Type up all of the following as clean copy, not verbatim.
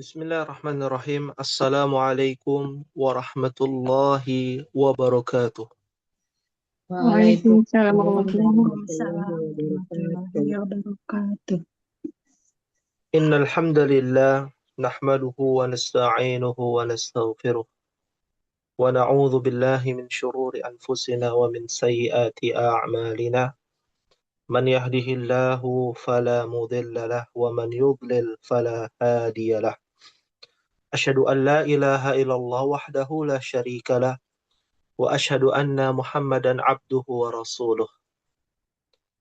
Bismillahirrahmanirrahim. Assalamualaikum warahmatullahi wabarakatuh. Waalaikumsalam warahmatullahi Waalaikumsalam warahmatullahi wabarakatuh. Innal hamdalillah nahmaduhu wa nasta'inuhu wa nastaghfiruh wa na'udzu billahi min shururi anfusina wa min sayyiati a'malina. Man yahdihillahu fala mudilla lah wa man yudlil fala hadiya lah. Asyhadu an la ilaha illallah wahdahu la syarika lah wa asyhadu anna Muhammadan abduhu wa rasuluh.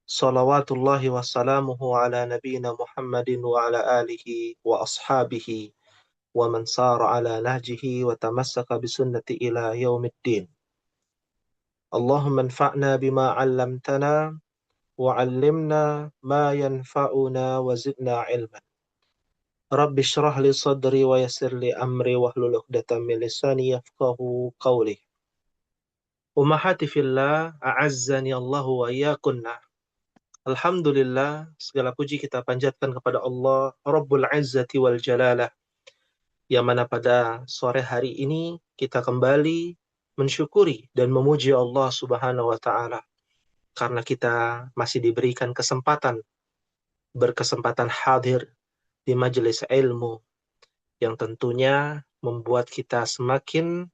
Salawatullahi wassalamuhu ala nabiyina Muhammadin wa ala alihi wa ashabihi wa man sara ala nahjihi wa tamassaka bisunnati ila yaumiddin. Allahumma anfa'na bima 'allamtana wa 'allimna ma yanfa'una wa zidna ilman. Rabbi shrah li sadri wa yassir li amri wahlul 'uqdatam min lisani yafqahu qawli. Ummahati fillah, a'azzani Allahu wa iyyakunna. Alhamdulillah, segala puji kita panjatkan kepada Allah Rabbul Izzati wal Jalalah, yang mana pada sore hari ini kita kembali mensyukuri dan memuji Allah Subhanahu wa Ta'ala karena kita masih diberikan berkesempatan hadir di majelis ilmu yang tentunya membuat kita semakin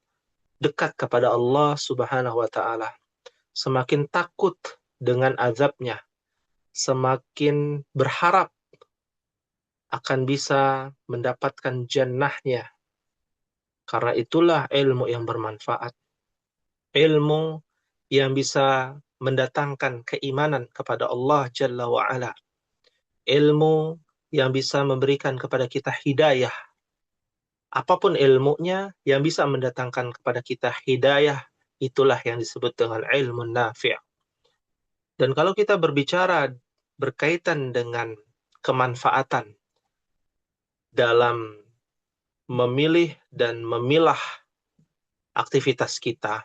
dekat kepada Allah Subhanahu wa Ta'ala, semakin takut dengan azabnya, semakin berharap akan bisa mendapatkan jannahnya. Karena itulah ilmu yang bermanfaat. Ilmu yang bisa mendatangkan keimanan kepada Allah Jalla wa'ala. Ilmu yang bisa memberikan kepada kita hidayah. Apapun ilmunya yang bisa mendatangkan kepada kita hidayah, itulah yang disebut dengan ilmu nafi'. Dan kalau kita berbicara berkaitan dengan kemanfaatan dalam memilih dan memilah aktivitas kita,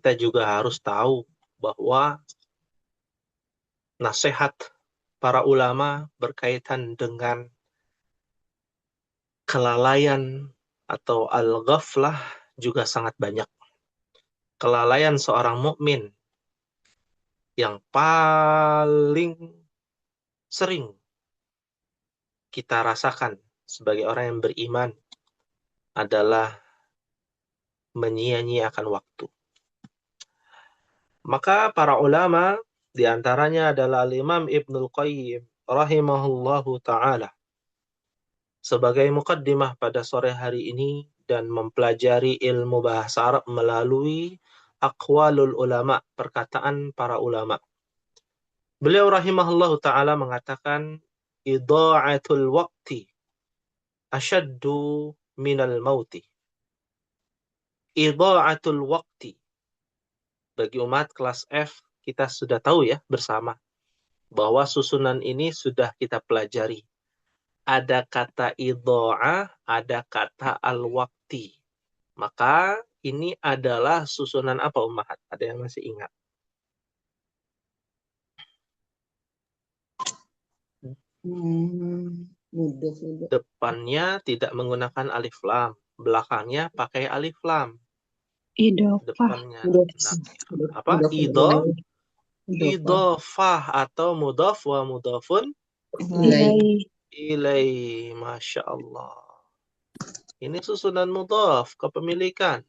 kita juga harus tahu bahwa nasihat para ulama berkaitan dengan kelalaian atau al-ghaflah juga sangat banyak. Kelalaian seorang mukmin yang paling sering kita rasakan sebagai orang yang beriman adalah menyia-nyiakan waktu. Maka para ulama, diantaranya adalah Imam Ibnul Qayyim rahimahullahu ta'ala, sebagai muqaddimah pada sore hari ini dan mempelajari ilmu bahasa Arab melalui aqwalul ulama, perkataan para ulama. Beliau rahimahullahu ta'ala mengatakan, idha'atul waqti asyaddu minal mauti. Idha'atul waqti. Bagi umat kelas F, kita sudah tahu ya bersama bahwa susunan ini sudah kita pelajari. Ada kata idha'ah, ada kata al-waqti. Maka ini adalah susunan apa ummahat? Ada yang masih ingat? Depannya tidak menggunakan alif lam, belakangnya pakai alif lam. Depannya apa? Idhofah atau mudhaf wa mudhafun ilaih. Masya Allah. Ini susunan mudhaf, kepemilikan.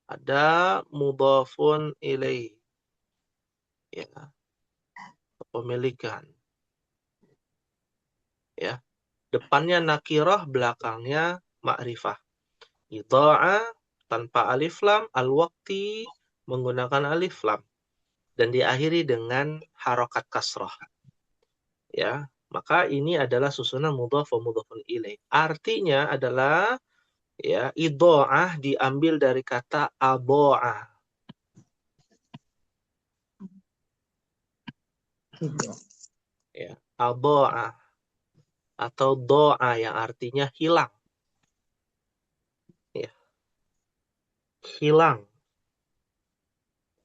Ada mudhafun ilaih. Ya. Kepemilikan. Ya. Depannya nakirah, belakangnya ma'rifah. Idha'ah tanpa alif lam, al-waqti menggunakan alif lam, dan diakhiri dengan harokat kasrah. Ya, maka ini adalah susunan mudhaf wa mudhafun ilaih. Artinya adalah ya, idha'ah diambil dari kata adha'ah. Ya, adha'ah atau doa yang artinya hilang. Ya. Hilang.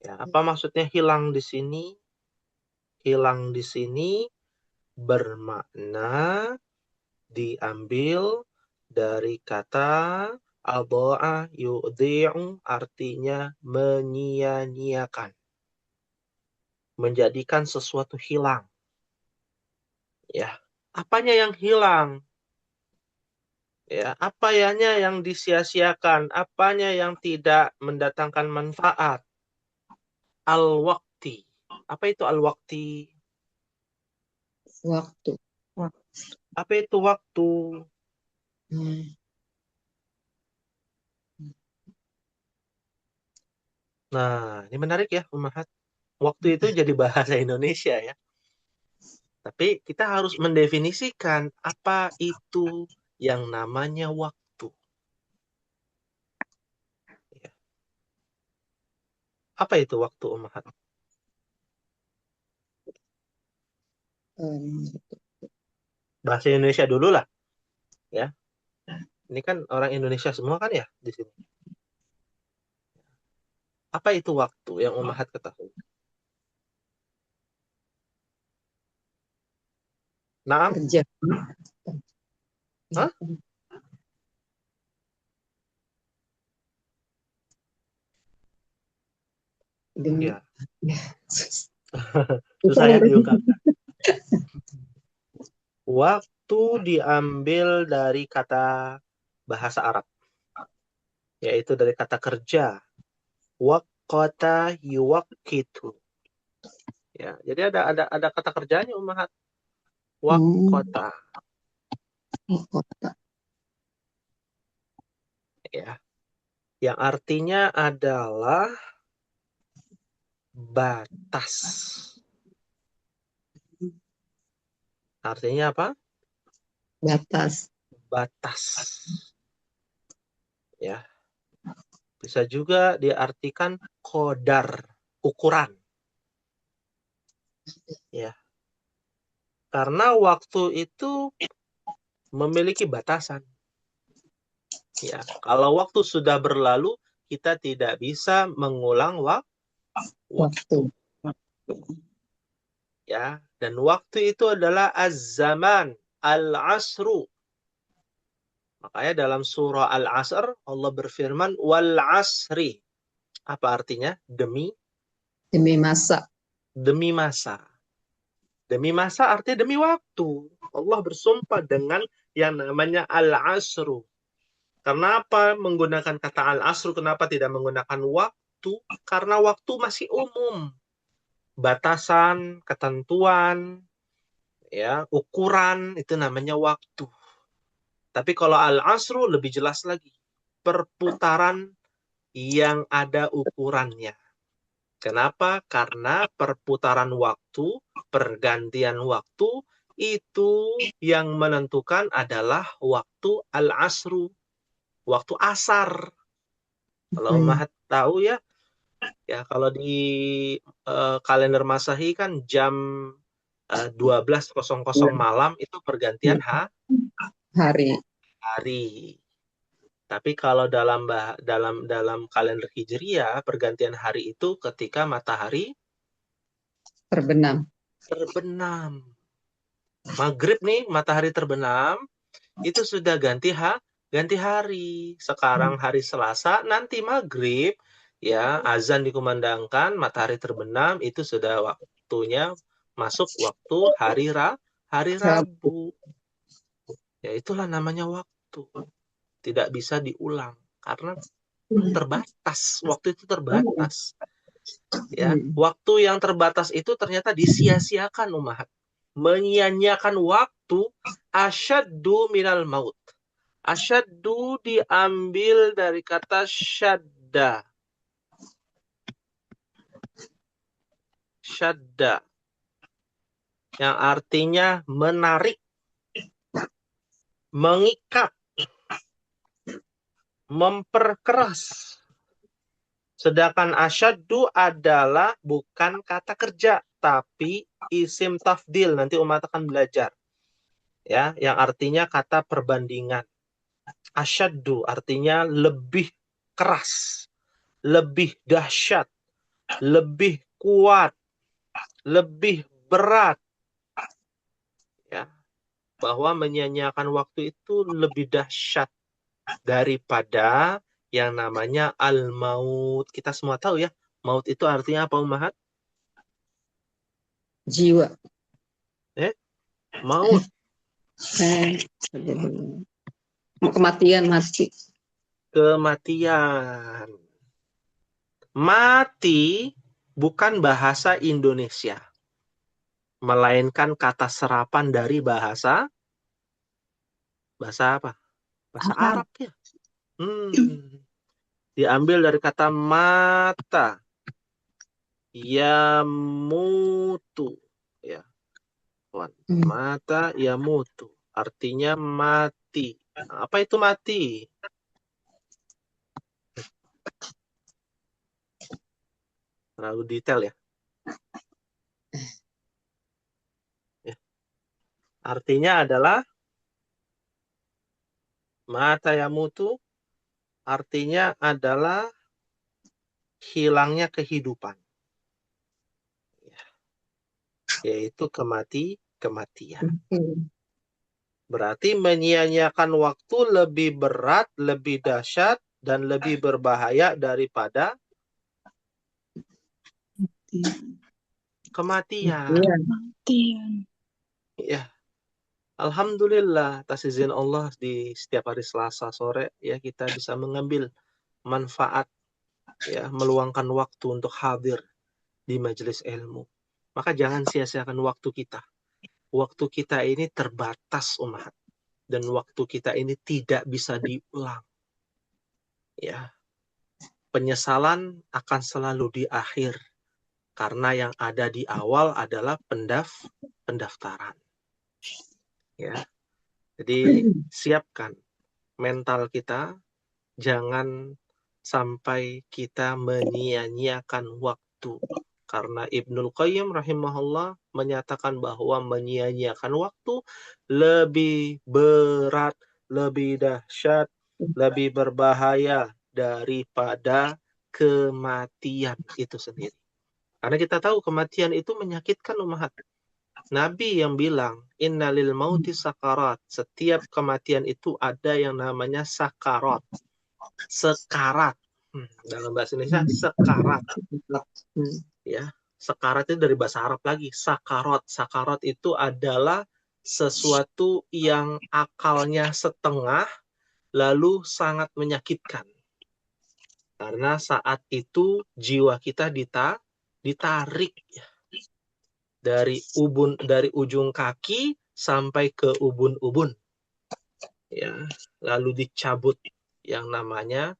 Ya, apa maksudnya hilang di sini? Hilang di sini bermakna diambil dari kata adha'a yudhi'u, artinya menyia-nyiakan, menjadikan sesuatu hilang. Ya, apanya yang hilang? Ya, apanya yang disia-siakan? Apanya yang tidak mendatangkan manfaat? Al-waqti. Apa itu al-waqti? Waktu. Apa itu waktu? Hmm. Nah, ini menarik ya, Ummahat. Waktu itu jadi bahasa Indonesia ya. Tapi kita harus mendefinisikan apa itu yang namanya waktu. Ya. Apa itu waktu, Ummahat? Um, Bahasa Indonesia dulu lah, ya. Ini kan orang Indonesia semua kan ya di sini. Apa itu waktu yang Ummahat ketahui? Naam? Kerja. Hah? Dengan Ya. ya. Susah ya diungkapkan. Waktu diambil dari kata bahasa Arab, yaitu dari kata kerja. Waqata yuwaqqitu. Ya, jadi ada kata kerjanya, Ummahat. Waqata, Kota. ya. Yang artinya adalah batas. Artinya apa? Batas. Batas. Ya. Bisa juga diartikan qadar, ukuran. Ya. Karena waktu itu memiliki batasan. Ya, kalau waktu sudah berlalu, kita tidak bisa mengulang waktu. Ya, dan waktu itu adalah az-zaman, al-asru. Makanya dalam surah Al-Asr Allah berfirman wal asri. Apa artinya? Demi masa. Demi masa. Demi masa artinya demi waktu. Allah bersumpah dengan yang namanya al-asru. Kenapa menggunakan kata al-asru? Kenapa tidak menggunakan waktu? Karena waktu masih umum. Batasan, ketentuan, ya, ukuran itu namanya waktu. Tapi kalau al-asru lebih jelas lagi. Perputaran yang ada ukurannya. Kenapa? Karena perputaran waktu, pergantian waktu, itu yang menentukan adalah waktu al-asru, waktu asar. Kalau Mahat tahu ya, kalau di kalender Masehi kan jam 12.00 malam itu pergantian Hari. hari. Tapi kalau dalam kalender Hijriah, pergantian hari itu ketika matahari Terbenam. terbenam. Maghrib nih, matahari terbenam, itu sudah ganti hari. Sekarang hari Selasa, nanti maghrib, ya, azan dikumandangkan, matahari terbenam, itu sudah waktunya masuk waktu hari Rabu. Ya, itulah namanya waktu. Tidak bisa diulang karena terbatas. Waktu itu terbatas. Ya, waktu yang terbatas itu ternyata disia-siakan, Ummahat. Menyia-nyiakan waktu asyaddu minal maut. Asyaddu diambil dari kata syadda. Syadda. Yang artinya menarik, mengikat, memperkeras. Sedangkan asyaddu adalah bukan kata kerja, tapi isim tafdil. Nanti umat akan belajar. Ya, yang artinya kata perbandingan. Asyaddu artinya lebih keras, lebih dahsyat, lebih kuat, lebih berat. Ya. bahwa menyia-nyiakan waktu itu lebih dahsyat daripada yang namanya al-maut. Kita semua tahu ya, maut itu artinya apa, Ummahat? Jiwa. Maut. Saja dulu. Kematian, mati. Kematian. Mati bukan bahasa Indonesia, melainkan kata serapan dari bahasa apa? Bahasa Arab ya. Diambil dari kata mata, yamutu, ya. Mata yamutu, artinya mati. Apa itu mati? Terlalu detail ya. Artinya adalah mata yamutu, artinya adalah hilangnya kehidupan, yaitu kematian. Berarti menyia-nyiakan waktu lebih berat, lebih dahsyat, dan lebih berbahaya daripada kematian. Ya, alhamdulillah atas izin Allah di setiap hari Selasa sore ya kita bisa mengambil manfaat, ya, meluangkan waktu untuk hadir di majelis ilmu. Maka jangan sia-siakan waktu kita. Waktu kita ini terbatas, umat, dan waktu kita ini tidak bisa diulang. Ya, penyesalan akan selalu di akhir, karena yang ada di awal adalah pendaftaran. Ya, jadi siapkan mental kita, jangan sampai kita menyia-nyiakan waktu. Karena Ibnul Qayyim rahimahullah menyatakan bahwa menyia-nyiakan waktu lebih berat, lebih dahsyat, lebih berbahaya daripada kematian itu sendiri. Karena kita tahu kematian itu menyakitkan, umat. Nabi yang bilang, innalil mauti sakarat. Setiap kematian itu ada yang namanya sakarat. Sekarat. Dalam bahasa Indonesia, sekarat. Ya, sekarat itu dari bahasa Arab lagi. Sakarat. Sakarat itu adalah sesuatu yang akalnya setengah, lalu sangat menyakitkan. Karena saat itu jiwa kita ditarik dari ujung kaki sampai ke ubun-ubun, ya, lalu dicabut yang namanya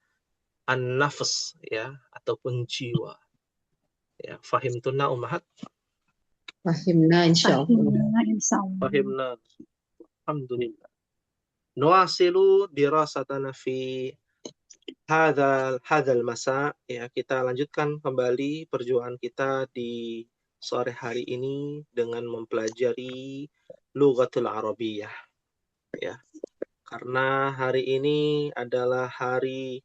an-nafs, ya, ataupun jiwa. Ya, fahimtunna ummahat? Fahimna insyaallah. Fahimna. Alhamdulillah. Nuasilu dirasatana fi hadzal masa, ya, kita lanjutkan kembali perjuangan kita di sore hari ini dengan mempelajari lughatul Arabiyyah, ya. Karena hari ini adalah hari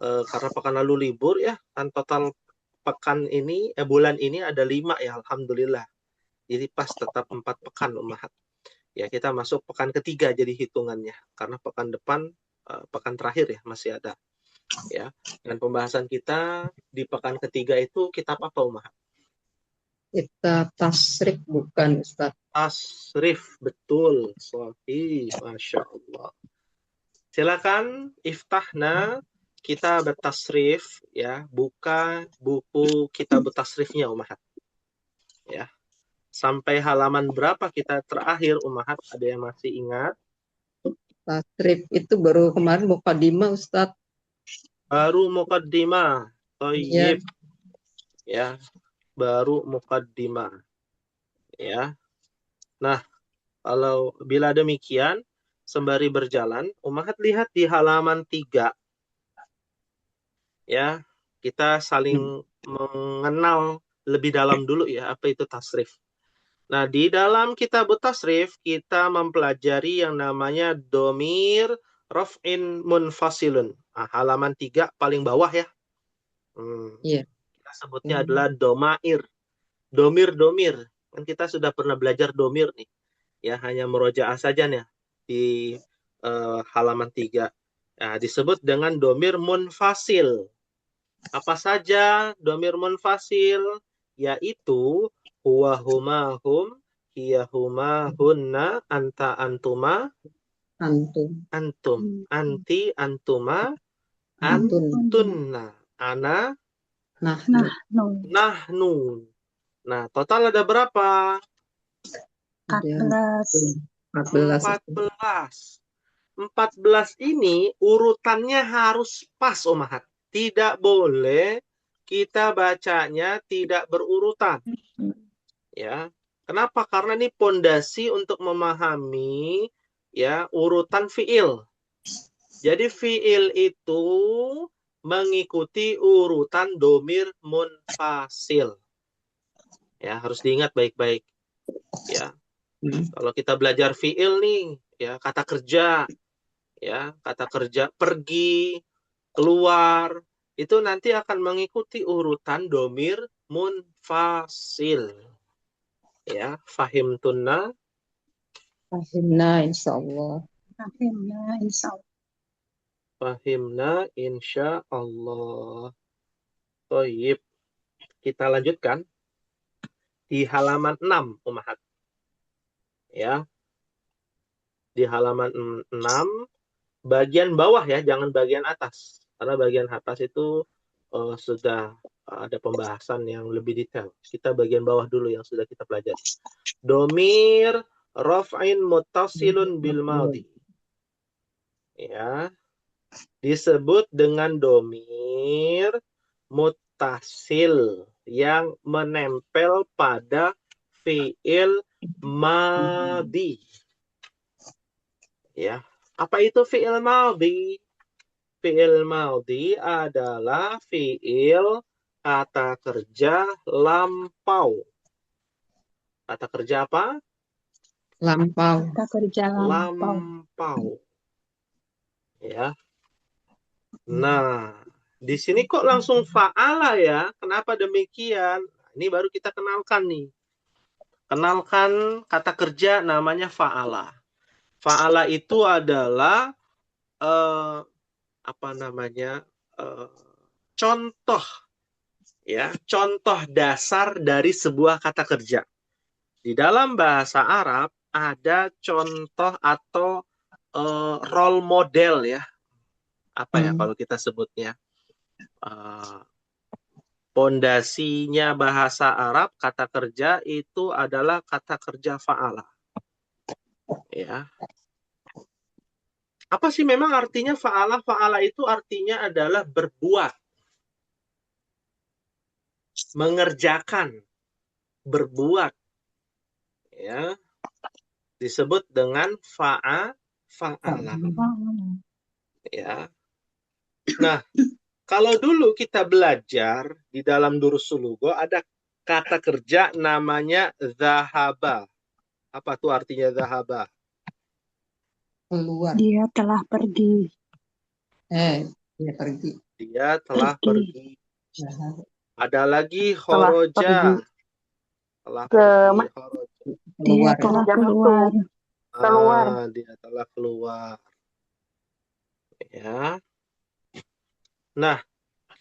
karena pekan lalu libur, ya, kan total pekan ini bulan ini ada 5, ya, alhamdulillah. Jadi pas tetap 4 pekan, umat. Ya, kita masuk pekan ketiga jadi hitungannya, karena pekan depan pekan terakhir ya masih ada. Ya, dan pembahasan kita di pekan ketiga itu kitab apa, umat? Kita tasrif bukan, Ustaz? Tasrif, betul. Sahih, Masya Allah. Silakan iftahna kita bertasrif, ya, buka buku kita bertasrifnya, umat. Ya. Sampai halaman berapa kita terakhir, umat? Ada yang masih ingat? Tasrif itu baru kemarin mukadimah, Ustaz. Baru mukaddimah. Thayyib. Ya. Ya, baru mukaddimah. Ya. Nah, kalau bila demikian, sembari berjalan, umat lihat di halaman 3. Ya, kita saling mengenal lebih dalam dulu, ya, apa itu tasrif. Nah, di dalam kitab tasrif, kita mempelajari yang namanya domir raf'in munfasilun. Nah, halaman 3 paling bawah, ya. Iya. Kita sebutnya adalah domair. Domir. Kan kita sudah pernah belajar domir nih. Ya, hanya murojaah saja nih di halaman 3. Nah, disebut dengan domir munfasil. Apa saja domir munfasil? Yaitu huwa huma hum, hiya huma hunna, anta antuma, Antum. antum, anti antuma, Antun. antunna, ana, Nahnu. nahnu. Nah, total ada berapa? Ada 14 itu. 14. 14 ini urutannya harus pas, Umahat. Tidak boleh kita bacanya tidak berurutan. Ya. Kenapa? Karena ini pondasi untuk memahami ya urutan fiil. Jadi fiil itu mengikuti urutan domir munfasil. Ya, harus diingat baik-baik. Ya. Kalau kita belajar fiil nih, ya kata kerja, ya kata kerja pergi, keluar, itu nanti akan mengikuti urutan domir munfasil. Ya, fahim tunna. Fahimna insyaallah. Fahimna insya Allah. Toyib. Kita lanjutkan di halaman 6, Umahat. Ya, di halaman 6, bagian bawah ya, jangan bagian atas. Karena bagian atas itu sudah ada pembahasan yang lebih detail. Kita bagian bawah dulu yang sudah kita pelajari. Domir raf'in muttasilun bil madhi. Ya, disebut dengan domir muttasil yang menempel pada fiil madhi. Ya, apa itu fiil madhi? Fiil madhi adalah fiil kata kerja lampau. Kata kerja apa? Lampau. Kata kerja lampau. Lampau. Ya. Nah, di sini kok langsung fa'ala ya? Kenapa demikian? Ini baru kita kenalkan nih. Kenalkan kata kerja namanya fa'ala. Fa'ala itu adalah apa namanya? Contoh ya, contoh dasar dari sebuah kata kerja. Di dalam bahasa Arab ada contoh atau role model ya. Apa ya kalau kita sebutnya? Pondasinya bahasa Arab, kata kerja itu adalah kata kerja fa'ala. Ya. Apa sih memang artinya fa'ala? Fa'ala itu artinya adalah berbuat. Mengerjakan. Berbuat. Ya. Disebut dengan fa'ala. Ya. Nah, kalau dulu kita belajar di dalam Durusul Lugha ada kata kerja namanya zahaba. Apa tuh artinya zahaba? Keluar. Dia telah pergi. Dia pergi. Dia telah pergi. Zahab. Ada lagi Telah khoroja. pergi. Telah Ke pergi khoroja. Dia Keluar. telah Jam itu. keluar. Keluar. Dia telah keluar. Ya. Nah,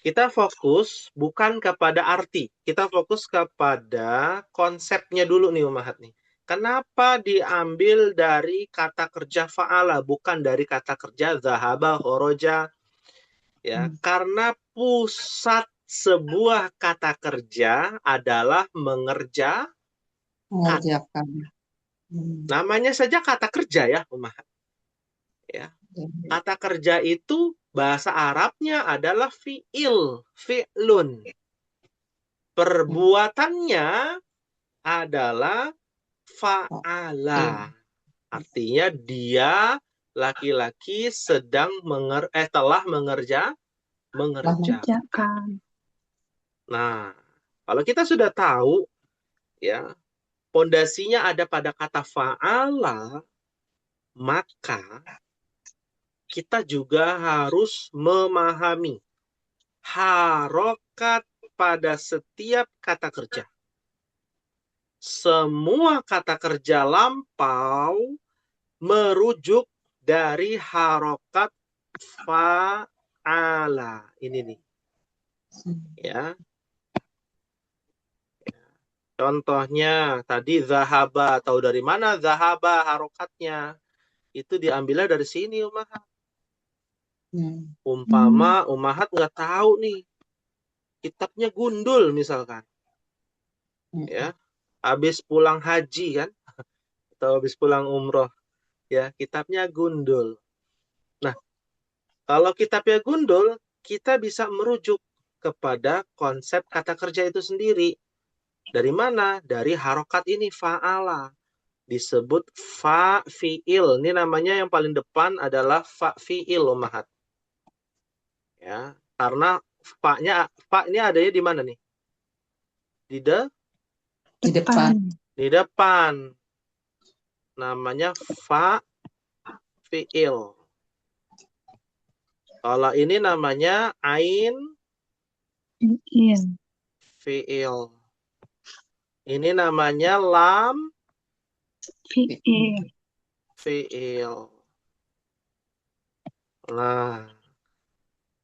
kita fokus bukan kepada arti. Kita fokus kepada konsepnya dulu nih Umahat nih. Kenapa diambil dari kata kerja fa'ala bukan dari kata kerja zahaba, khoroja? Ya, karena pusat sebuah kata kerja adalah mengerjakan. Namanya saja kata kerja ya, Umahat. Ya. Kata kerja itu bahasa Arabnya adalah fi'il, fi'lun. Perbuatannya adalah fa'ala. Artinya dia laki-laki sedang telah mengerjakan. Nah, kalau kita sudah tahu ya, pondasinya ada pada kata fa'ala, maka kita juga harus memahami harokat pada setiap kata kerja. semua kata kerja lampau merujuk dari harokat fa'ala. Ini nih, ya. Contohnya tadi zahaba, tahu dari mana zahaba harokatnya? Itu diambilnya dari sini, Umahat. Umpama Umahat nggak tahu nih, kitabnya gundul misalkan, ya. Habis pulang haji kan, atau habis pulang umroh, ya, kitabnya gundul. Nah, kalau kitabnya gundul, kita bisa merujuk kepada konsep kata kerja itu sendiri. Dari mana? Dari harokat ini, fa'ala. Disebut fa fi'il. Ini namanya yang paling depan adalah fa fi'il, Umahat. Ya, karena fa ini adanya di mana nih? Di depan. Di depan. Namanya fa fi'il. Kalau ini namanya ain fi'il. Ini namanya lam fi'il. Nah,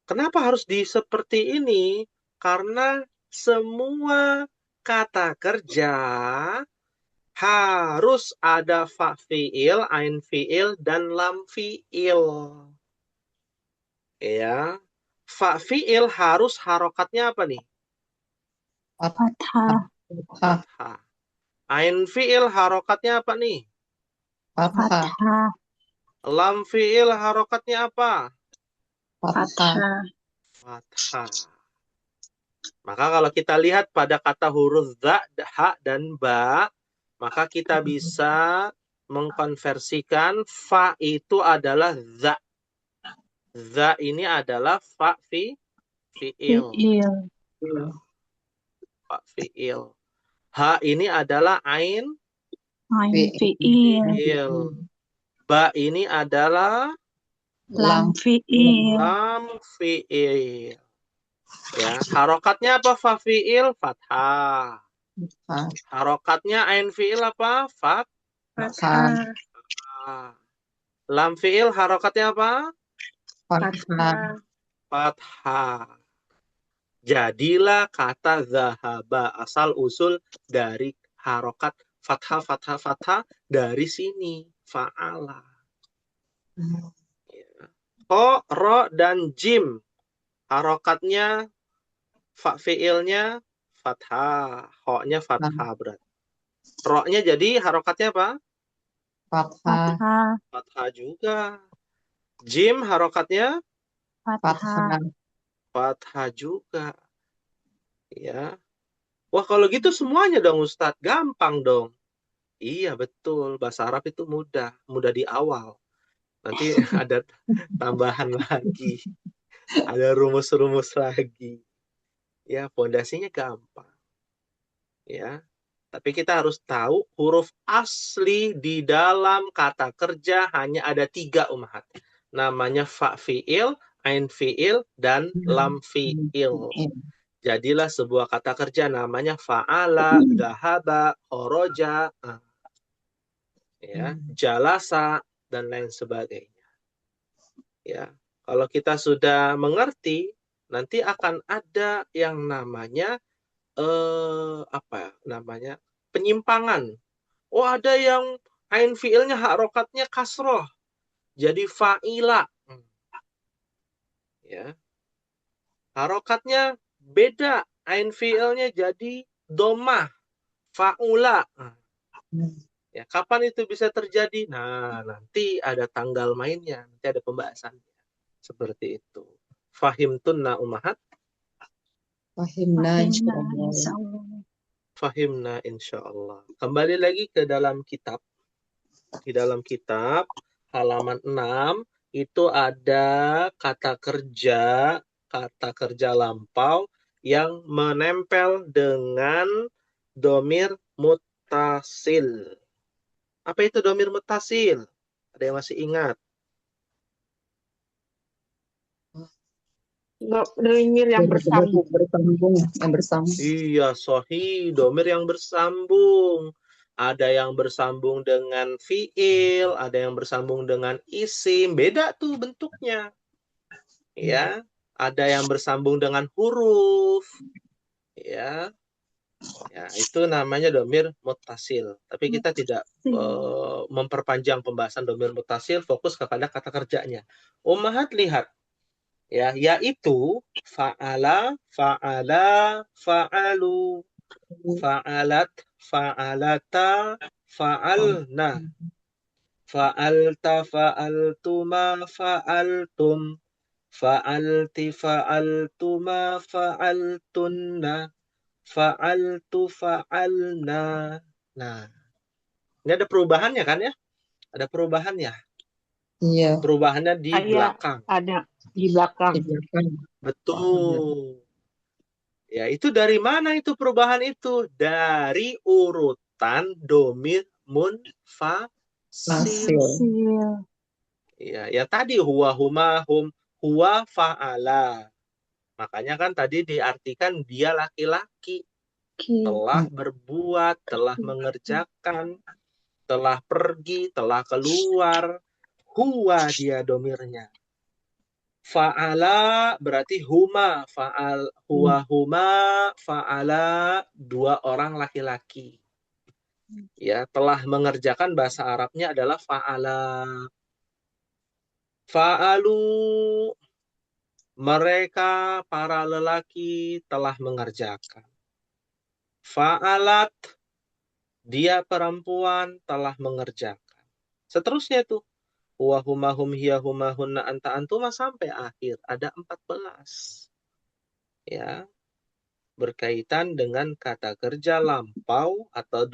kenapa harus seperti ini? Karena semua kata kerja harus ada fa fi'il, ain fi'il, dan lam fi'il. Ya, fa fi'il harus harokatnya apa nih? Fathah. Fathah. Ain fi'il harokatnya apa nih? Fathah. Lam fi'il harokatnya apa? Fathah. Fathah. Maka kalau kita lihat pada kata huruf za, ha, dan ba, maka kita bisa mengkonversikan fa itu adalah za. Za ini adalah fa fi'il. Fa fi'il. Ha ini adalah ain fi'il. Ba ini adalah Lam fi'il. lam fi'il. Ya, harokatnya apa fa fi'il? Fathah. Harokatnya ain fi'il apa? Fathah. Lam fi'il harokatnya apa? Fathah. Fathah. Jadilah kata zahaba asal usul dari harokat fathah, fathah, fathah dari sini. Fa'ala. Ho, ro, dan jim. Harokatnya, fa fi'ilnya fathah. Ho-nya fathah berarti. Ro-nya jadi harokatnya apa? Fathah. Fathah juga. Jim harokatnya Fathah. fathah juga. Ya. Wah, kalau gitu semuanya dong Ustadz. Gampang dong. Iya, betul. Bahasa Arab itu mudah. Mudah di awal. Nanti ada tambahan lagi. Ada rumus-rumus lagi. Ya, fondasinya gampang. Ya. Tapi kita harus tahu huruf asli di dalam kata kerja hanya ada 3, Umahat. Namanya fa fi'il, ain fi'il, dan lam fi'il. Jadilah sebuah kata kerja namanya fa'ala, dhahaba, khoroja, ya, jalasa, dan lain sebagainya. Ya, kalau kita sudah mengerti, nanti akan ada yang namanya penyimpangan. Oh, ada yang ain fi'ilnya harokatnya kasroh, jadi fa'ila. Ya. Harokatnya beda, ain fi'ilnya jadi domah, fa'ula. Ya, kapan itu bisa terjadi? Nah, nanti ada tanggal mainnya, nanti ada pembahasannya. Seperti itu. Fahimtunna Umahat? Fahimna Fahimna insyaallah. Kembali lagi ke dalam kitab. Di dalam kitab halaman 6 itu ada kata kerja lampau yang menempel dengan domir muttasil. Apa itu domir muttasil? Ada yang masih ingat? Domir yang bersambung. Yang bersambung. Iya, sahih, domir yang bersambung. Ada yang bersambung dengan fiil, ada yang bersambung dengan isim, beda tuh bentuknya. Ya, ada yang bersambung dengan huruf. Ya. Ya, itu namanya domir muttasil. Tapi kita tidak memperpanjang pembahasan domir muttasil, fokus kepada kata kerjanya. Ummahat lihat. Ya, yaitu fa'ala, fa'ala, fa'alu, fa'alat, fa'alata, fa'alna, fa'alta, fa'altuma, fa'altum, fa'alti, fa'altuma, fa'altunna, fa'altu, fa'alna. Nah, ini ada perubahannya kan ya? Ada perubahannya. Iya. Perubahannya di belakang. Ada di belakang. Betul. Ya, itu dari mana itu perubahan itu? Dari urutan domir munfasil. Ya tadi huwa, huma, hum, huwa, fa'ala. Makanya kan tadi diartikan dia laki-laki. Telah berbuat, telah mengerjakan, telah pergi, telah keluar. Huwa dia domirnya. Fa'ala berarti huma, fa'al, huwa, huma, fa'ala, dua orang laki-laki. Ya, telah mengerjakan, bahasa Arabnya adalah fa'ala. Fa'alu, mereka para lelaki telah mengerjakan. Fa'alat, dia perempuan telah mengerjakan. Seterusnya tuh. Huwa, huma, hum, hiya, huma, hunna, anta, antuma, sampai akhir. Ada 14. Ya, berkaitan dengan kata kerja lampau atau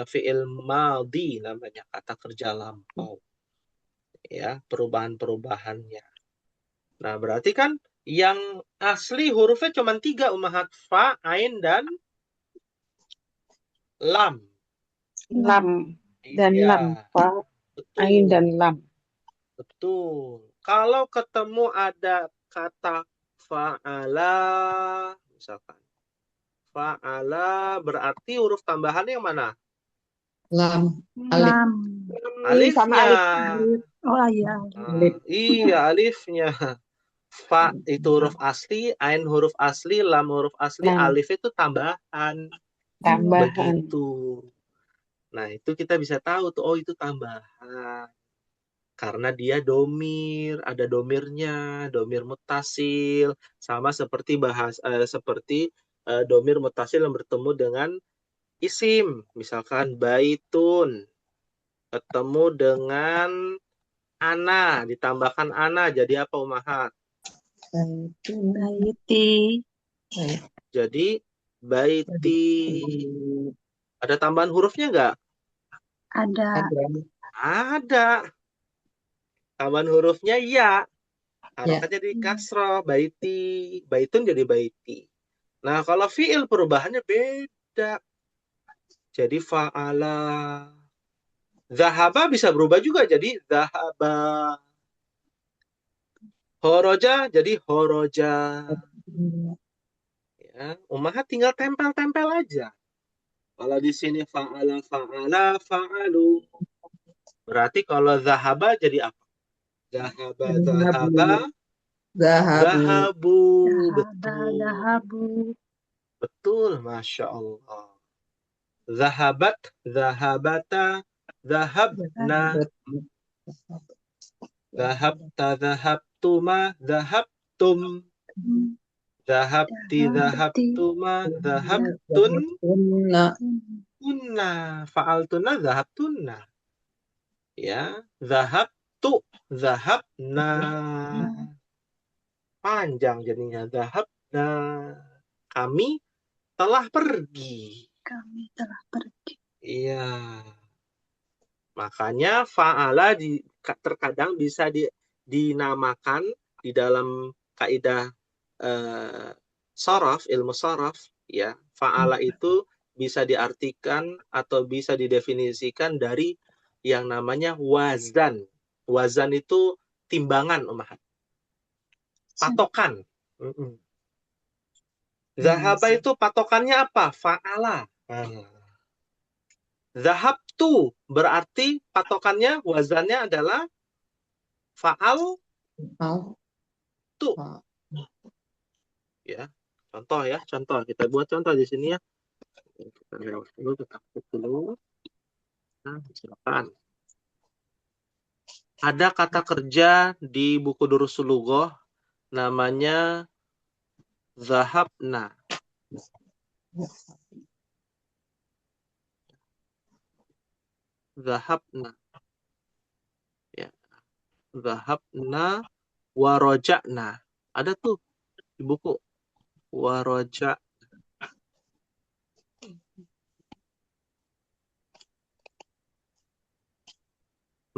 fi'il madhi namanya, kata kerja lampau. Ya, perubahan-perubahannya. Nah, berarti kan yang asli hurufnya cuma 3, ummahat, fa, ain, dan lam. Lam dan Iya, lam. Fa, betul. ain dan lam. Betul. Kalau ketemu ada kata fa'ala, misalkan. Fa'ala berarti huruf tambahannya yang mana? Lam. Alif. Lam. Alifnya. Sama alif. Oh iya. Iya, alifnya. Fa itu huruf asli, ain huruf asli, lam huruf asli, alif itu tambahan. Begitu. Nah, itu kita bisa tahu tuh, oh itu tambahan. Karena dia domir, ada domirnya, domir muttasil, sama seperti domir muttasil yang bertemu dengan isim, misalkan baitun ketemu dengan ana, ditambahkan ana, jadi apa ummahat? Baiti. Jadi baiti. Ada tambahan hurufnya nggak? Ada. Tambahan hurufnya ya. Harokatnya jadi kasroh, baiti. Baitun jadi baiti. Nah, kalau fi'il perubahannya beda. Jadi fa'ala. Zahaba bisa berubah juga jadi zahaba. Horoja jadi horoja. Ya, ummahat tinggal tempel-tempel aja. Kalau di sini fa'ala, fa'ala, fa'alu. Berarti kalau zahaba jadi apa? Zahaba, zahaba, zahabu. Betul. Betul, Masya Allah. Zahabat, zahabata, zahabna. Zahabta, zahabtuma, zahabtum. Zahabti, zahabtuma, zahabtun. Tunna. Fa'altunna, zahabtunna. Ya, zahabtu, zahabna. Panjang jadinya, zahabna. Kami telah pergi. Iya. Makanya fa'ala terkadang bisa dinamakan di dalam kaidah sharaf, ilmu sharaf, ya. Fa'ala itu bisa diartikan atau bisa didefinisikan dari yang namanya wazan. Wazan itu timbangan, ummahat. Patokan. Zahaba itu patokannya apa? Fa'ala. Zahabtu berarti patokannya, wazannya adalah fa'al tu. Ya, contoh kita buat contoh di sini ya. Kita lewat dulu, kita klik dulu. Nah, silakan. Ada kata kerja di buku Durusul Lughoh namanya zahabna. Zahabna. Ya. Zahabna waroja'na. Ada tuh di buku waroja.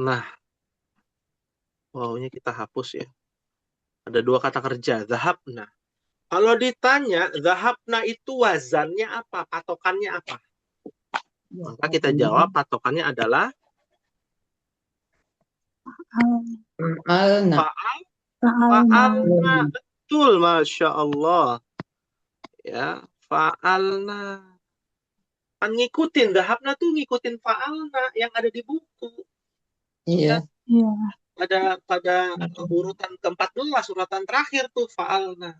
Nah, wawunya kita hapus ya. Ada dua kata kerja, zahabna. Kalau ditanya, zahabna itu wazannya apa? Patokannya apa? Maka kita jawab patokannya adalah Fa'alna. fa'alna. Betul, Masya Allah. Ya, fa'alna. Kan ngikutin, zahabna tuh ngikutin fa'alna yang ada di buku. Iya. Pada urutan ke-14, urutan terakhir tuh fa'alna.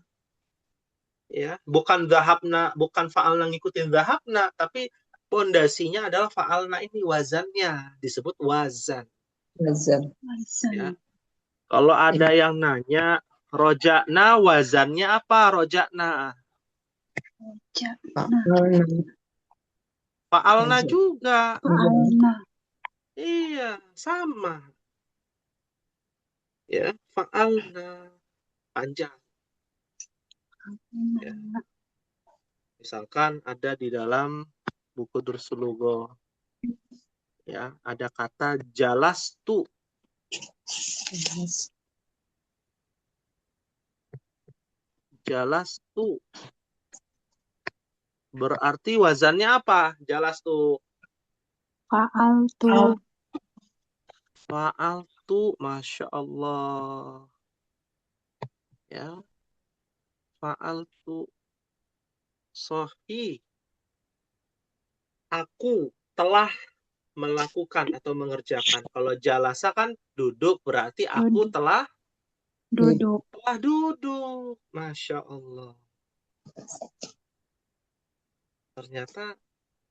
Ya, bukan zahabna, bukan fa'alna ngikutin zahabna, tapi pondasinya adalah fa'alna ini wazannya, disebut wazan. Wazan. Ya. Kalau ada yang nanya, roja'na wazannya apa? Roja'na. Fa'alna juga. Iya, sama. Ya, fa'alna. Panjang. Ya. Misalkan ada di dalam buku Durusul Lughoh. Ya, ada kata jalastu. Jalastu. Berarti wazannya apa? Jalastu. Fa'altu. Fa'altu, Masya Allah. Ya. Fa'altu. Sahih. Aku telah melakukan atau mengerjakan. Kalau jalasa kan duduk, berarti aku telah Duduk. duduk. Masya Allah. Ternyata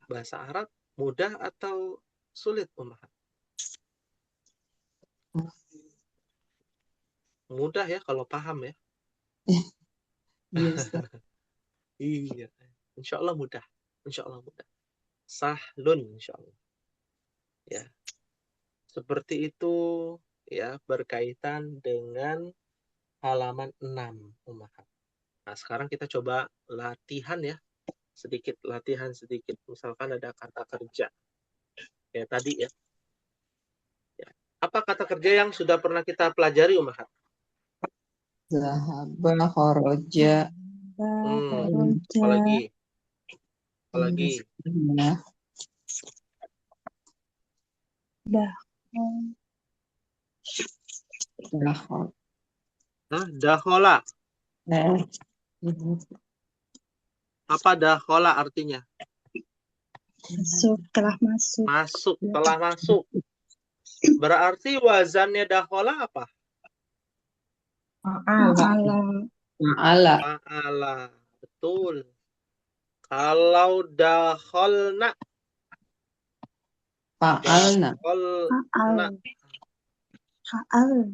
bahasa Arab mudah atau sulit, Umar? Mudah ya kalau paham ya. Iya. Insya Allah mudah. Insya Allah mudah. Sahlun, insya Allah. Ya. Seperti itu ya, berkaitan dengan halaman 6, Umar. Nah, sekarang kita coba latihan ya. Latihan sedikit. Misalkan ada kata kerja. Kayak tadi ya. Apa kata kerja yang sudah pernah kita pelajari, Umar? Zahaba, khoroja. Apalagi? Apalagi? Dakhola. Apa dakhola artinya? Masuk, telah masuk. Masuk, telah masuk. Berarti wazannya dakhola apa? Fa'ala. Betul. Kalau dakholna. Fa'alna.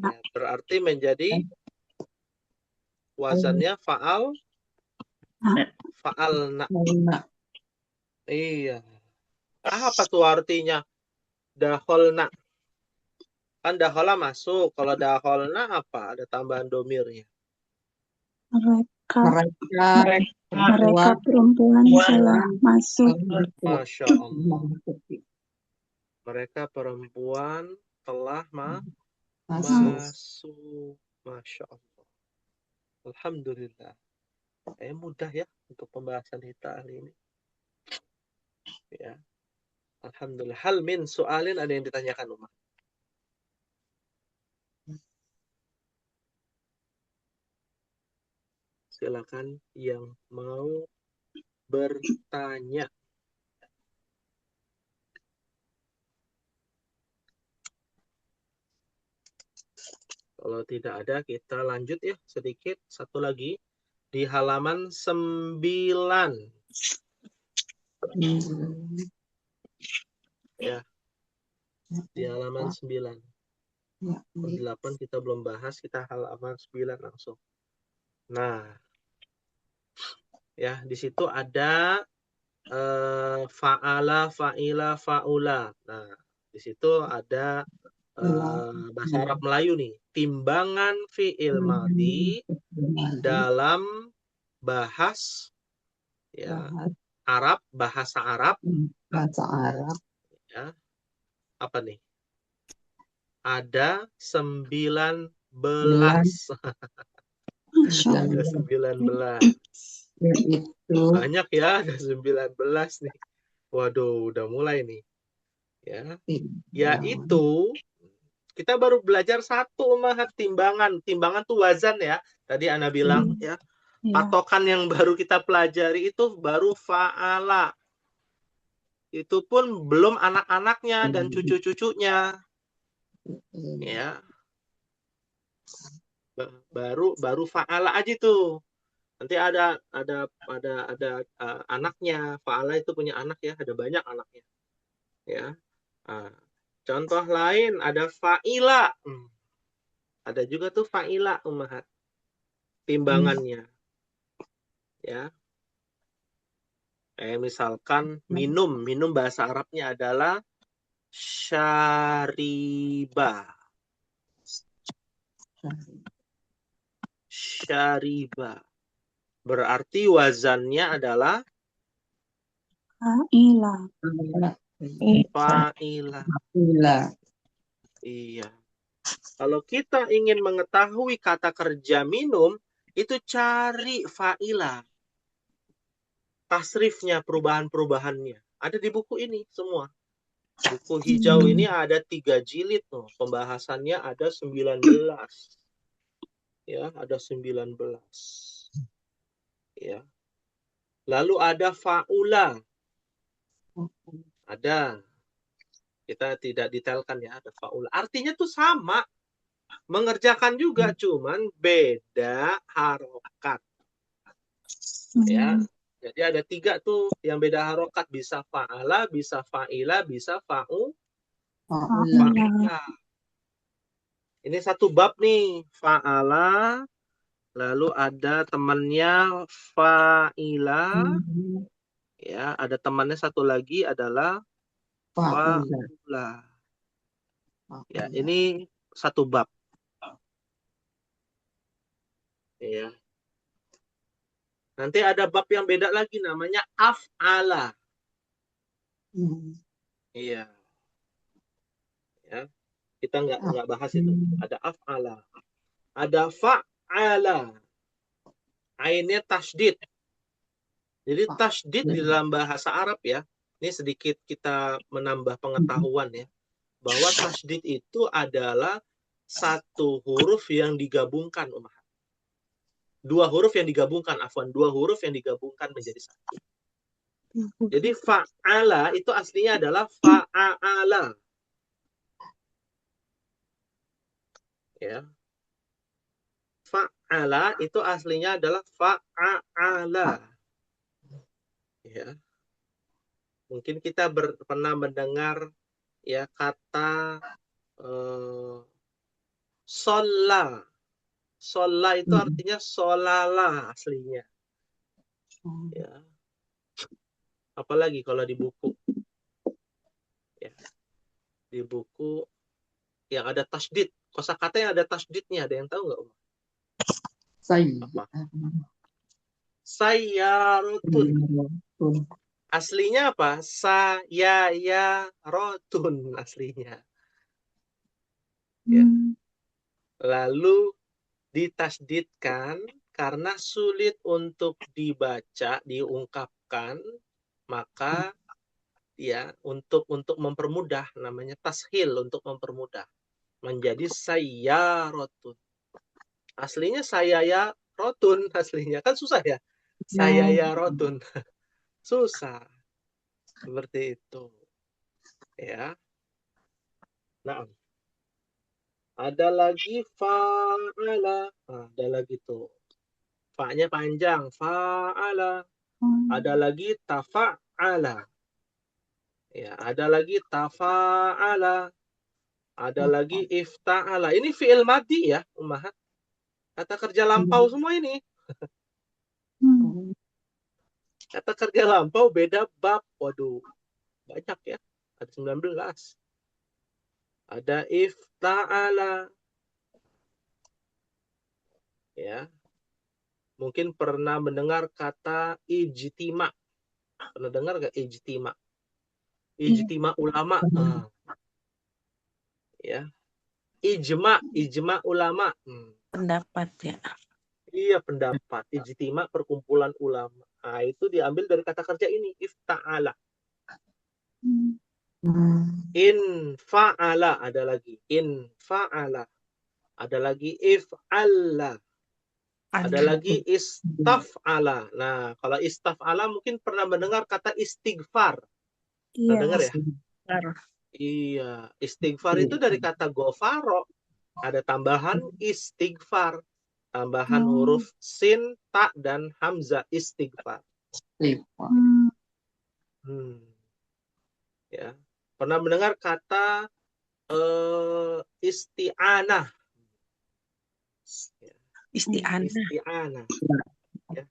Ya, berarti menjadi wazannya fa'alna. Iya. Apa tuh artinya? Dakholna. Kan dakhola masuk. Kalau dakholna apa? Ada tambahan domirnya. Mereka perempuan telah masuk. Masya Allah. Mereka perempuan telah masuk. Masya Allah. Alhamdulillah. Mudah ya untuk pembahasan kita hari ini. Ya. Alhamdulillah. Hal min soalin, ada yang ditanyakan, Umar? Silakan yang mau bertanya. Kalau tidak ada, kita lanjut ya sedikit. Satu lagi. Di halaman 9. Ya, di halaman 9. 8 kita belum bahas, kita halaman 9 langsung. Nah, ya di situ ada fa'ala, fa'ila, fa'ula. Nah, di situ ada bahasa Arab Melayu nih, timbangan fi'il madhi dalam bahasa Arab, bahasa Arab. Ya, apa nih? Ada 19. Ada 19. Banyak ya, ada 19 nih. Waduh, udah mulai nih. Ya, yaitu kita baru belajar satu Mahat, timbangan. Timbangan tuh wazan ya. Tadi Ana bilang ya. Patokan yang baru kita pelajari itu baru fa'ala. Itu pun belum anak-anaknya dan cucu-cucunya. Ya. Baru fa'ala aja tuh. Nanti ada anaknya. Fa'ala itu punya anak ya, ada banyak anaknya. Ya. Contoh lain ada fa'ila. Ada juga tuh fa'ila Ummahat. Timbangannya. Ya. Misalkan minum bahasa Arabnya adalah syariba. Syariba. Berarti wazannya adalah Fa'ila. Iya. Kalau kita ingin mengetahui kata kerja minum, itu cari fa'ila. Tasrifnya, perubahan-perubahannya. Ada di buku ini semua. Buku hijau ini ada 3 jilid tuh. Pembahasannya ada 19. Ya, ada 19. Ya. Lalu ada fa'ula. Ada. Kita tidak detailkan ya, ada fa'ula. Artinya tuh sama. Mengerjakan juga, cuman beda harokat. Ya. Jadi ada 3 tuh yang beda harokat. Bisa fa'ala, bisa fa'ila, bisa fa'ula. Ini satu bab nih. Fa'ala. Lalu ada temannya fa'ila. Ya, ada temannya satu lagi adalah fa'ula. Ya, ini satu bab. Ya. Nanti ada bab yang beda lagi namanya af'ala. Iya. Ya. Kita nggak bahas itu. Ada af'ala. Ada fa'ala. Ainnya tasydid. Jadi tasydid di dalam bahasa Arab ya. Ini sedikit kita menambah pengetahuan ya. Bahwa tasydid itu adalah satu huruf yang digabungkan, Umar. 2 huruf yang digabungkan, 2 huruf yang digabungkan menjadi satu. Jadi fa'ala itu aslinya adalah fa'ala. Ya. Fa'ala itu aslinya adalah fa'ala. Ya. Mungkin kita pernah mendengar ya kata sholla. Sholla itu artinya sholala aslinya. Ya. Apalagi kalau di buku. Ya. Di buku yang ada tasydid. Kosakata yang ada tasydidnya, ada yang tahu nggak, Om? Apa? Sayyarotun. Aslinya apa? Sayayarotun aslinya. Ya. Lalu ditasydidkan karena sulit untuk dibaca, diungkapkan, maka ya untuk mempermudah namanya tashil, untuk mempermudah menjadi sayyarotun. Aslinya rotun aslinya. Kan susah ya. Saya ya rotun. Susah. Seperti itu. Ya. Nah, ada lagi fa'ala. Nah, ada lagi tuh. Fa-nya panjang. Fa'ala. Ada lagi tafa'ala. Ya, ada lagi tafa'ala. Ada lagi ifta'ala. Ini fi'il madhi ya, Ummahat. Kata kerja lampau semua ini. Kata kerja lampau beda bab. Waduh, banyak ya. Ada 19. Ada ifta'ala. Ya. Mungkin pernah mendengar kata ijtima. Pernah dengar gak ijtima? Ijtima ulama. Ya. Ijma ulama. Pendapat ya. Iya, pendapat. Ijtima perkumpulan ulama. Nah, itu diambil dari kata kerja ini, ifta'ala. In fa'ala ada lagi. In fa'ala. Ada lagi if'alla. Ada lagi istaf'ala. Nah, kalau istaf'ala mungkin pernah mendengar kata istighfar. Pernah dengar ya? Iya, istighfar itu dari kata gofaro. Ada tambahan istighfar. Tambahan huruf sin, ta, dan hamzah. Istighfar. Ya. Pernah mendengar kata isti'anah. Isti'anah. Ya.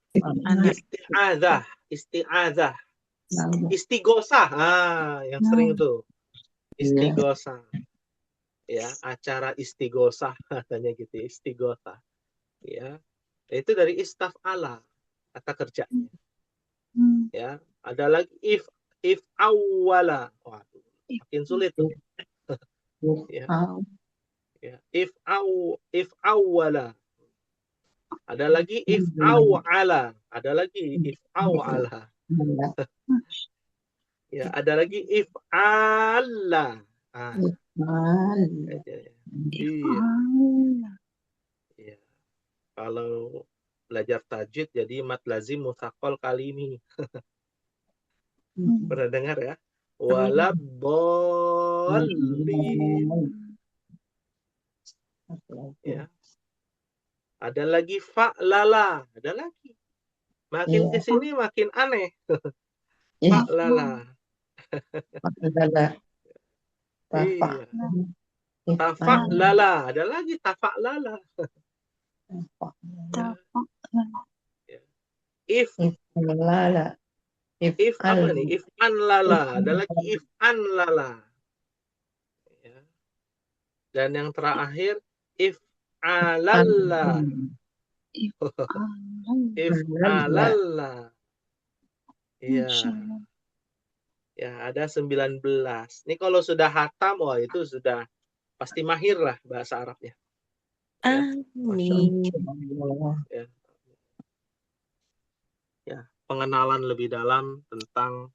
Isti'adzah. Istighosah. Yang sering itu. Istighosah. Ya, acara istighosah katanya gitu, istighosah. Ya. Itu dari istaf'ala kata kerjanya. Ya, ada lagi if awwala. Waduh, makin sulit tuh. Ya. Ya. If awwala. Ada lagi if awala. Ada lagi if awala. Ya, ada lagi if alla. Iya. Iya. Kalau belajar tajwid jadi mat lazim mutsaqal kali ini. Pernah dengar ya? Waladdallin. Ya. Ada lagi fa'lala, ada lagi. Makin ke sini makin aneh. Fa'lala. Iya. Tafa'lala, ada lagi tafa'lala. Ya. If apa nih? If anlala, ada lagi if anlala. Ya. Dan yang terakhir if alalla. If alalla. Iya. Ya, ada 19. Ini kalau sudah hatam, wah itu sudah pasti mahir lah bahasa Arabnya. Ya. Ya. Ya, pengenalan lebih dalam tentang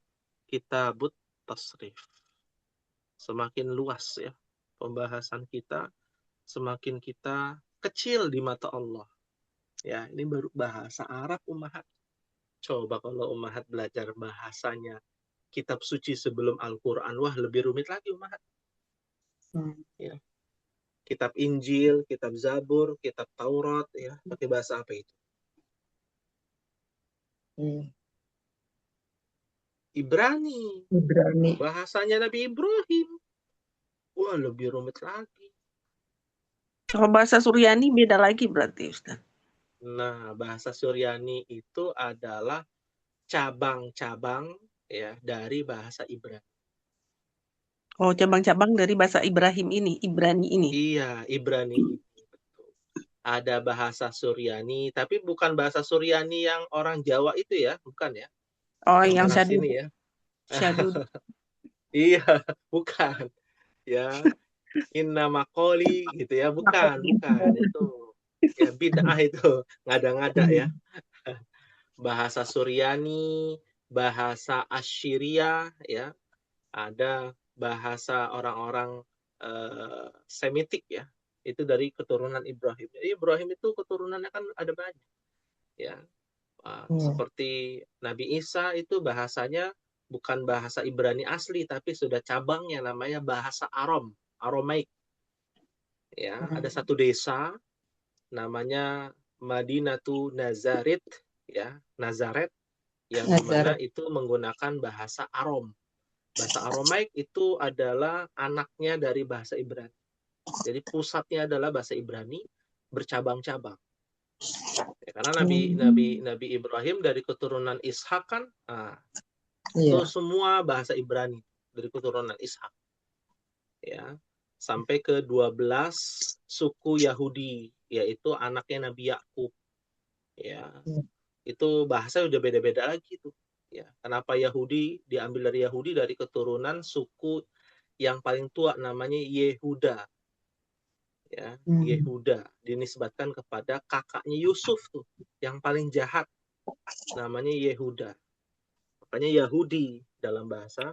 kitabut tasrif. Semakin luas ya pembahasan kita, semakin kita kecil di mata Allah. Ya, ini baru bahasa Arab Ummahat. Coba kalau Ummahat belajar bahasanya kitab suci sebelum Al-Quran, wah lebih rumit lagi Ummahat. Ya. Kitab Injil, kitab Zabur, kitab Taurat, ya pakai bahasa apa itu? Ibrani. Bahasanya Nabi Ibrahim. Wah, lebih rumit lagi. Kalau bahasa Suryani beda lagi berarti, Ustaz. Nah, bahasa Suryani itu adalah cabang-cabang ya dari bahasa Ibrani. Oh, cabang-cabang dari bahasa Ibrani ini. Iya, Ibrani ini. Betul. Ada bahasa Suryani, tapi bukan bahasa Suryani yang orang Jawa itu ya, bukan ya. Oh, yang syadud ya. Syadud. Iya, bukan. Ya, inna maqoli gitu ya, bukan. Itu. Ya, bid'ah itu, ngada-ngada ya. Bahasa Suryani, bahasa Assyria ya. Ada bahasa orang-orang Semitik ya. Itu dari keturunan Ibrahim. Jadi Ibrahim itu keturunannya kan ada banyak. ya. Seperti Nabi Isa itu bahasanya bukan bahasa Ibrani asli, tapi sudah cabangnya namanya bahasa Aramaik. Ya, ada satu desa namanya Madinatu Nazaret, ya, Nazaret, yang dimana itu menggunakan bahasa Aram. Bahasa Aramaik itu adalah anaknya dari bahasa Ibrani. Jadi pusatnya adalah bahasa Ibrani bercabang-cabang. Ya, karena Nabi Ibrahim dari keturunan Ishak kan, itu semua bahasa Ibrani dari keturunan Ishak. Ya, sampai ke 12 suku Yahudi, yaitu anaknya Nabi Yakub. Ya, itu bahasa udah beda-beda lagi tuh. Ya, kenapa Yahudi diambil dari Yahudi dari keturunan suku yang paling tua namanya Yehuda. Ya, Yehuda dinisbatkan kepada kakaknya Yusuf tuh, yang paling jahat, namanya Yehuda. Makanya Yahudi dalam bahasa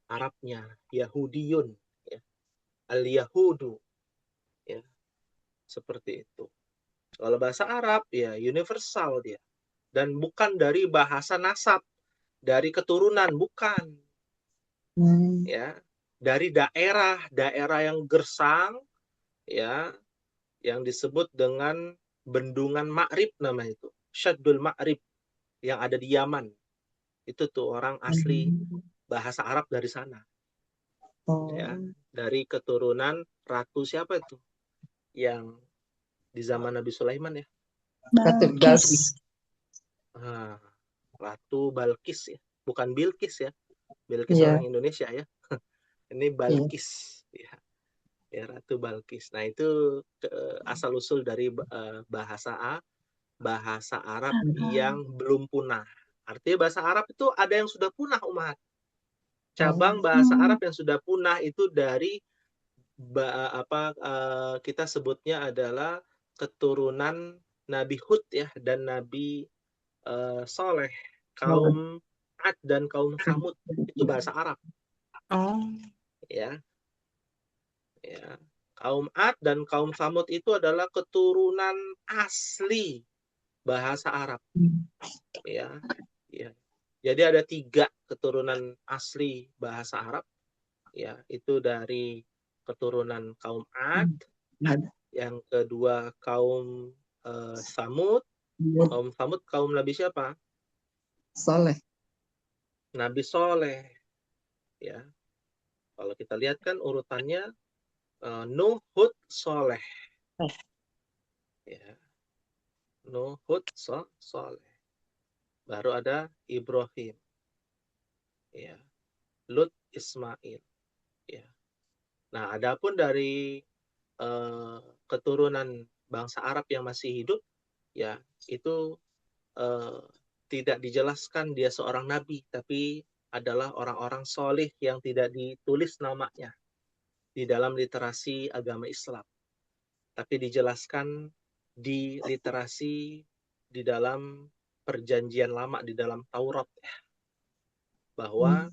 Arabnya Yahudiyun, ya. Al-Yahudu, ya, seperti itu. Kalau bahasa Arab ya universal dia, dan bukan dari bahasa nasab, dari keturunan, bukan. Ya, dari daerah yang gersang, ya, yang disebut dengan bendungan Ma'rib namanya itu, Syaddul Ma'rib, yang ada di Yaman. Itu tuh orang asli bahasa Arab dari sana. Ya, dari keturunan ratu siapa itu? Yang di zaman Nabi Sulaiman ya. Balkis. Ratu Balkis ya, bukan Bilqis ya. Bilqis orang Indonesia ya. Ini Balkis ya. Ya, Ratu Balkis. Nah, itu asal usul dari bahasa Arab yang belum punah. Artinya bahasa Arab itu ada yang sudah punah, umat. Cabang bahasa Arab yang sudah punah itu dari kita sebutnya adalah keturunan Nabi Hud ya, dan Nabi Soleh, kaum Ad dan kaum Samud, itu bahasa Arab. Ya. Ya. Kaum Ad dan kaum Samud itu adalah keturunan asli bahasa Arab. Ya. Ya. Jadi ada 3 keturunan asli bahasa Arab. Ya, itu dari keturunan kaum Ad, yang kedua kaum Samud. Kaum Samud kaum Nabi siapa? Soleh. Nabi Soleh. Ya. Kalau kita lihat kan urutannya Nuh, Hud, Soleh. Ya. Nuh, Hud, Soleh. Baru ada Ibrahim. Ya. Lut, Ismail. Ya. Nah, adapun dari keturunan bangsa Arab yang masih hidup, ya, itu tidak dijelaskan dia seorang nabi, tapi adalah orang-orang solih yang tidak ditulis namanya di dalam literasi agama Islam, tapi dijelaskan di literasi di dalam perjanjian lama, di dalam Taurat, bahwa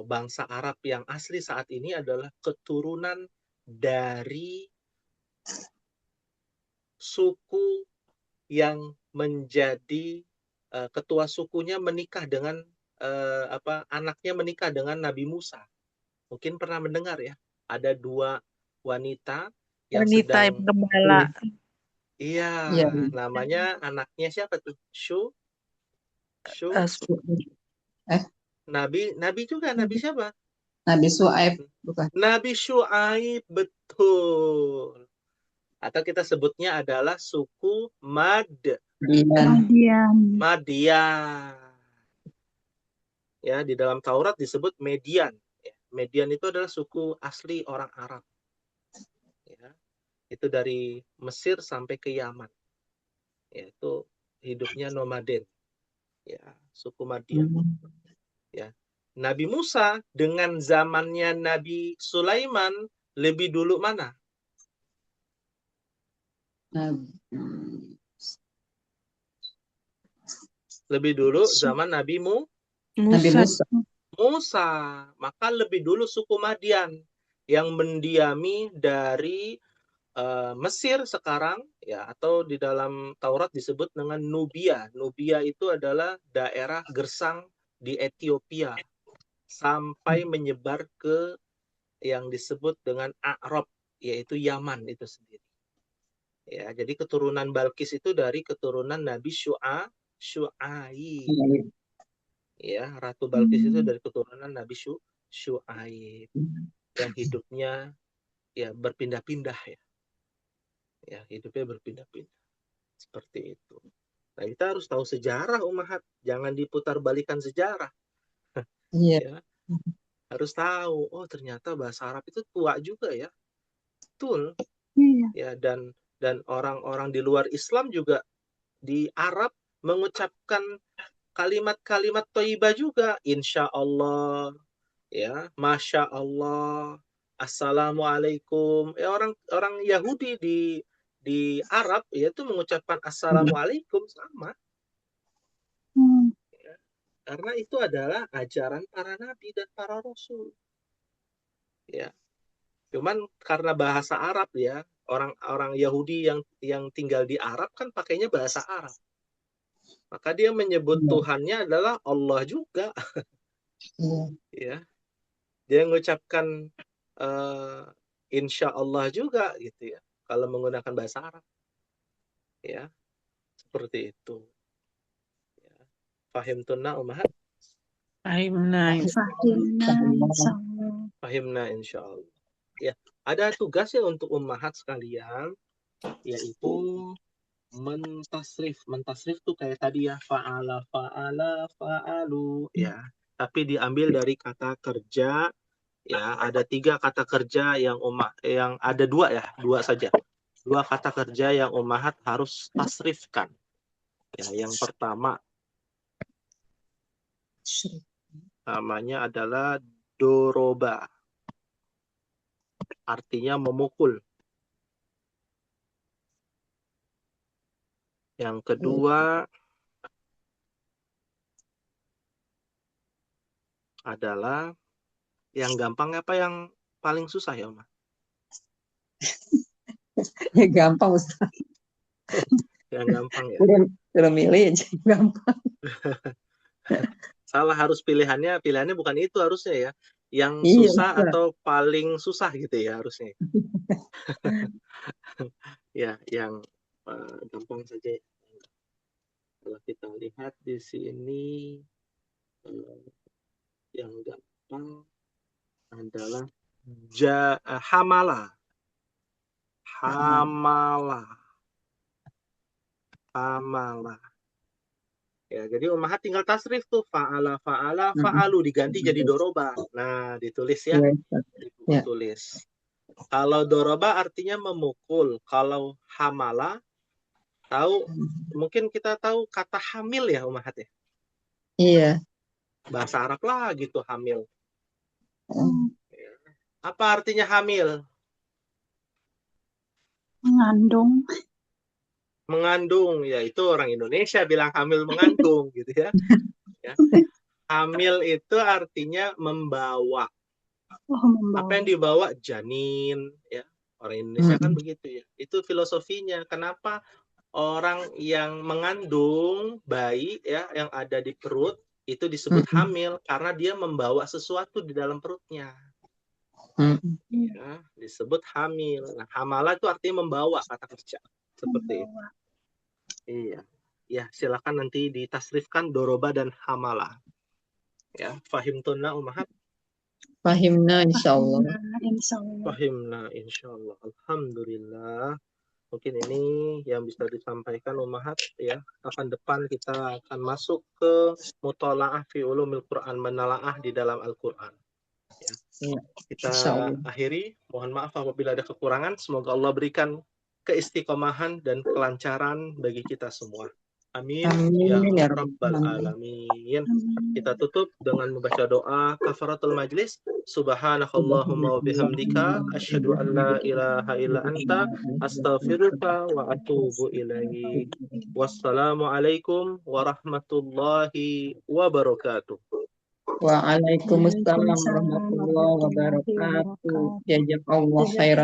bangsa Arab yang asli saat ini adalah keturunan dari suku yang menjadi ketua sukunya menikah dengan anaknya menikah dengan Nabi Musa. Mungkin pernah mendengar ya, ada 2 wanita yang sedang gembala. Iya, namanya anaknya siapa tuh? Nabi juga, Nabi siapa? Nabi Syuaib, bukan? Nabi Syuaib, betul. Atau kita sebutnya adalah suku Madian. Ya, di dalam Taurat disebut Median. Median itu adalah suku asli orang Arab. Ya, itu dari Mesir sampai ke Yaman. Yaitu hidupnya nomaden. Ya, suku Madian. Ya. Nabi Musa dengan zamannya Nabi Sulaiman lebih dulu mana? Lebih dulu zaman Nabi Musa. Maka lebih dulu suku Madian yang mendiami dari Mesir sekarang ya, atau di dalam Taurat disebut dengan Nubia. Nubia itu adalah daerah gersang di Ethiopia sampai menyebar ke yang disebut dengan Arab, yaitu Yaman itu sendiri. Ya, jadi keturunan Balkis itu dari keturunan Nabi Syu'aib. Ya, Ratu Balkis itu dari keturunan Nabi Syu'aib yang hidupnya ya berpindah-pindah ya. Ya, hidupnya berpindah-pindah. Seperti itu. Nah, kita harus tahu sejarah Ummahat, jangan diputar balikan sejarah. Iya. Ya. Harus tahu, oh ternyata bahasa Arab itu tua juga ya. Betul. Iya. Ya, dan orang-orang di luar Islam juga di Arab mengucapkan kalimat-kalimat thayyibah juga, insya Allah, ya, masya Allah, assalamualaikum. Ya, orang Yahudi di Arab yaitu mengucapkan assalamualaikum sama. Ya, karena itu adalah ajaran para nabi dan para rasul. Ya, cuman karena bahasa Arab ya, orang Yahudi yang tinggal di Arab kan pakainya bahasa Arab. Maka dia menyebut Tuhannya adalah Allah juga. Ya. Dia mengucapkan insya Allah juga gitu ya. Kalau menggunakan bahasa Arab. Ya. Seperti itu. Ya. Fahimtunna Ummahat? Fahimna, Fahimna insya Allah. Ya. Ada tugas ya untuk Ummahat sekalian, yaitu mentasrif. Mentasrif tuh kayak tadi ya, fa'ala, fa'alu, ya. Tapi diambil dari kata kerja, ya. Ada 3 kata kerja yang ada 2 ya, 2 saja. 2 kata kerja yang Ummahat harus tasrifkan. Ya, yang pertama namanya adalah doroba. Artinya memukul. Yang kedua adalah yang gampang apa yang paling susah ya, Oma? Ya gampang Ustaz. Yang gampang ya. Udah milih aja gampang. Salah, harus pilihannya bukan itu harusnya ya. Yang susah Ustaz. atau paling susah gitu ya harusnya. Ya, yang gampang saja. Kalau kita lihat di sini yang gampang adalah hamala. Ya, jadi Ummahat tinggal tasrif tuh, fa'ala, fa'alu diganti jadi doroba. Nah, ditulis ya. Di buku tulis. Kalau doroba artinya memukul. Kalau hamala, mungkin kita tahu kata hamil ya Ummahat ya. Iya. Bahasa Arab lah gitu, hamil. Apa artinya hamil? Mengandung, ya itu orang Indonesia bilang hamil mengandung gitu ya. Ya. Hamil itu artinya membawa. Apa yang dibawa? Janin, ya. Orang Indonesia kan begitu ya. Itu filosofinya. Kenapa orang yang mengandung bayi ya yang ada di perut itu disebut hamil? Karena dia membawa sesuatu di dalam perutnya. Ya, disebut hamil. Nah, hamala itu artinya membawa, kata kerja. Seperti itu. Iya. Ya, silakan nanti ditasrifkan doroba dan hamala. Ya, fahimtunna Ummahat? Fahimna insyaallah. Fahimna insyaallah. Alhamdulillah. Mungkin ini yang bisa disampaikan Ummahat ya. Kapan depan kita akan masuk ke muthala'ah fi ulumil Quran, menalaah di dalam Al-Qur'an. Ya. Kita akhiri. Mohon maaf apabila ada kekurangan. Semoga Allah berikan keistiqomahan dan kelancaran bagi kita semua. Amin. Ya Rabbal Alamin. Kita tutup dengan membaca doa kafaratul majlis. Subhanakallahumma wa bihamdika asyhadu an la ilaha illa anta astaghfiruka wa atubu ilaik. Wassalamualaikum warahmatullahi wabarakatuh. Waalaikumsalam warahmatullahi wabarakatuh. Jazakallahu khairan.